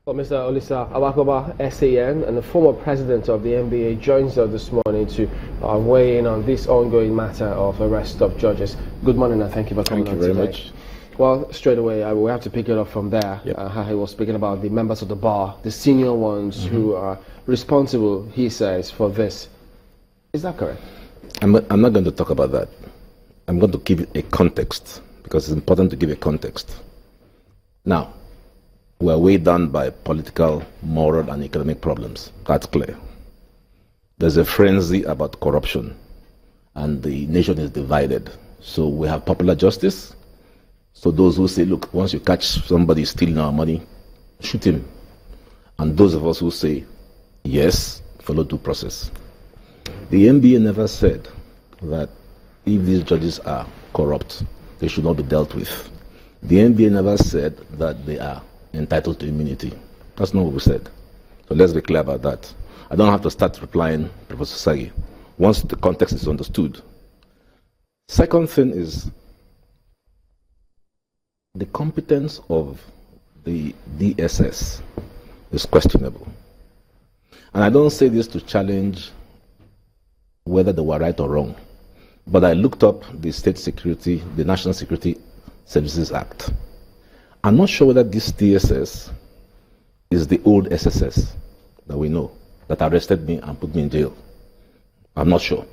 Well, Mr. Olisa Agbakoba, SAN, and the former president of the NBA, joins us this morning to weigh in on this ongoing matter of arrest of judges. Good morning, and thank you for coming on today. Thank you very much. Well, straight away, we have to pick it up from there. Yep. How he was speaking about the members of the bar, the senior ones who are responsible, he says, for this. Is that correct? I'm not going to talk about that. I'm going to give it a context, because it's important to give a context. Now, we are weighed down by political, moral, and economic problems. That's clear. There's a frenzy about corruption, and the nation is divided. So we have popular justice. So those who say, look, once you catch somebody stealing our money, shoot him. And those of us who say, yes, follow due process. The NBA never said that if these judges are corrupt, they should not be dealt with. The NBA never said that they are entitled to immunity. That's not what we said. So let's be clear about that. I don't have to start replying Professor Sagi once the context is understood. Second thing is the competence of the DSS is questionable. And I don't say this to challenge whether they were right or wrong, but I looked up the the National Security Services Act. I'm not sure whether this DSS is the old SSS that we know, that arrested me and put me in jail. I'm not sure.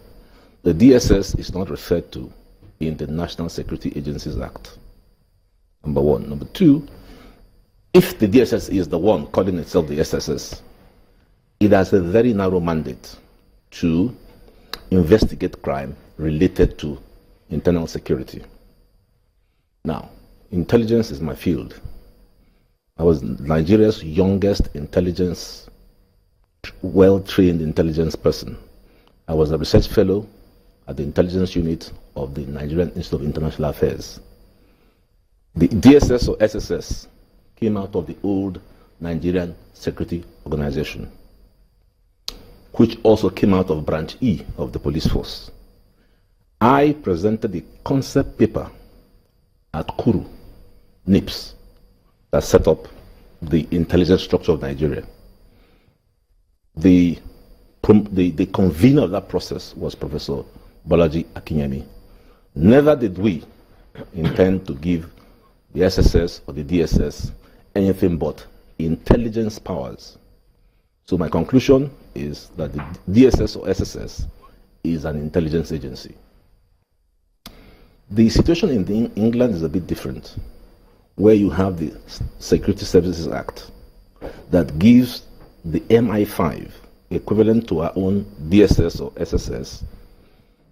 The DSS is not referred to in the National Security Agencies Act, number one. Number two, if the DSS is the one calling itself the SSS, it has a very narrow mandate to investigate crime related to internal security. Now, intelligence is my field. I was Nigeria's youngest well-trained intelligence person. I was a research fellow at the intelligence unit of the Nigerian Institute of International Affairs. The DSS or SSS came out of the old Nigerian Security Organization, which also came out of Branch E of the police force. I presented the concept paper at Kuru, NIPS, that set up the intelligence structure of Nigeria. The convener of that process was Professor Bolaji Akinyemi. Never did we intend to give the SSS or the DSS anything but intelligence powers. So my conclusion is that the DSS or SSS is an intelligence agency. The situation in England is a bit different, where you have the Security Services Act that gives the MI5, equivalent to our own DSS or SSS,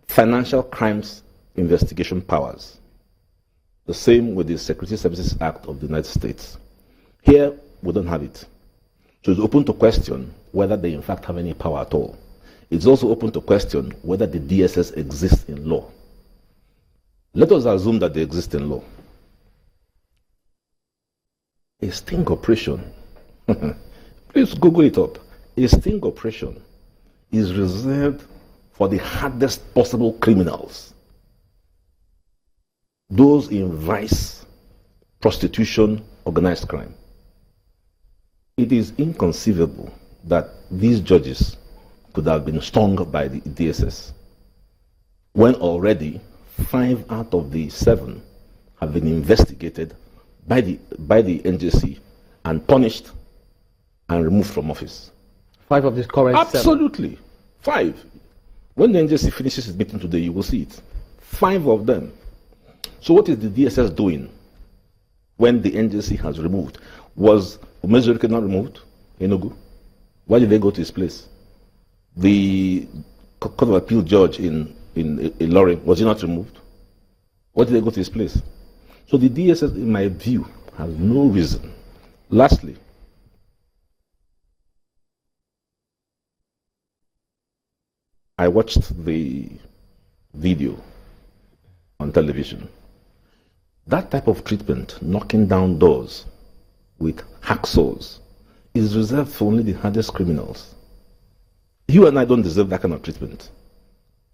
financial crimes investigation powers. The same with the Security Services Act of the United States. Here, we don't have it. So it's open to question whether they in fact have any power at all. It's also open to question whether the DSS exists in law. Let us assume that they exist in law. A sting operation, please Google it up. A sting operation is reserved for the hardest possible criminals. Those in vice, prostitution, organized crime. It is inconceivable that these judges could have been stung by the DSS when already 5 out of the 7 have been investigated by the NJC and punished and removed from office. 5 of these current 7? Absolutely. 5. When the NJC finishes its meeting today, you will see it. 5 of them. So what is the DSS doing when the NJC has removed? Was Umezurike not removed? Enugu? Why did they go to his place? The Court of Appeal judge in Ilorin, was he not removed? Why did they go to his place? So the DSS, in my view, has no reason. Lastly, I watched the video on television. That type of treatment, knocking down doors with hacksaws, is reserved for only the hardest criminals. You and I don't deserve that kind of treatment.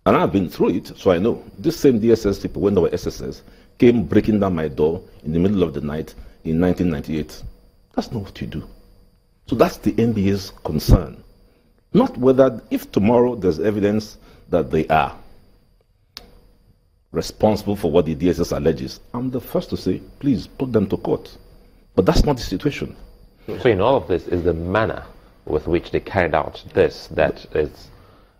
And I've been through it, so I know. This same DSS people, when they were SSS, came breaking down my door in the middle of the night in 1998. That's not what you do. So that's the NBA's concern. Not whether, if tomorrow there's evidence that they are responsible for what the DSS alleges, I'm the first to say, please put them to court. But that's not the situation. So in all of this is the manner with which they carried out this that is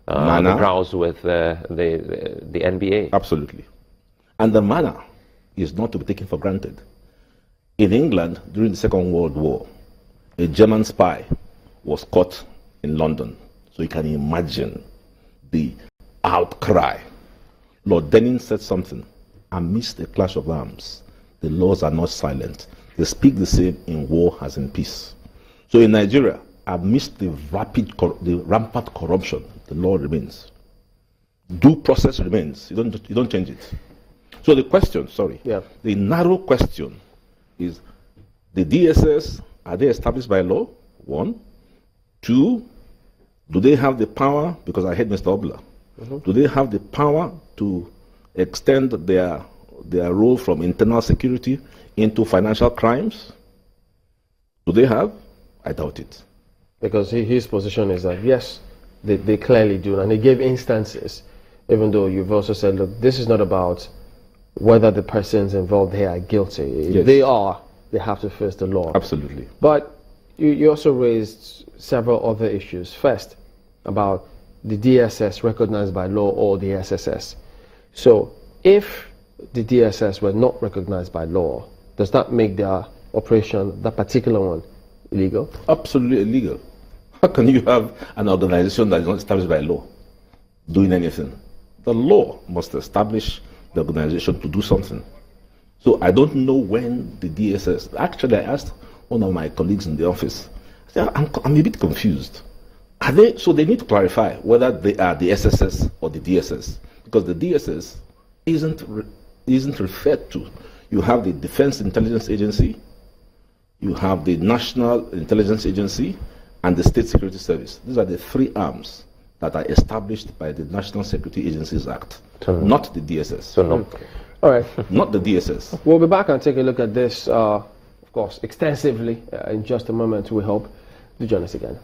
on the grounds with the NBA. Absolutely. And the manner is not to be taken for granted. In England, during the Second World War, a German spy was caught in London. So you can imagine the outcry. Lord Denning said something. Amidst a clash of arms, the laws are not silent. They speak the same in war as in peace. So in Nigeria, amidst the rampant corruption, the law remains. Due process remains. You don't change it. So the question, the narrow question is, the DSS, are they established by law? 1. 2, do they have the power, because I heard Mr. Obla, do they have the power to extend their role from internal security into financial crimes? Do they have? I doubt it. Because his position is that, yes, they clearly do. And he gave instances, even though you've also said, look, this is not about whether the persons involved here are guilty. If they are, they have to face the law. Absolutely. But you also raised several other issues. First, about the DSS recognized by law or the SSS. So if the DSS were not recognized by law, does that make their operation, that particular one, illegal? Absolutely illegal. How can you have an organization that is not established by law doing anything? The law must establish the organization to do something. So I don't know when the DSS, actually I asked one of my colleagues in the office, I said, I'm a bit confused. So they need to clarify whether they are the SSS or the DSS, because the DSS isn't referred to. You have the Defense Intelligence Agency, you have the National Intelligence Agency, and the State Security Service. These are the 3 arms that are established by the National Security Agencies Act, not the DSS. So no. All right. Not the DSS. We'll be back and take a look at this, of course, extensively in just a moment, we hope. Do join us again.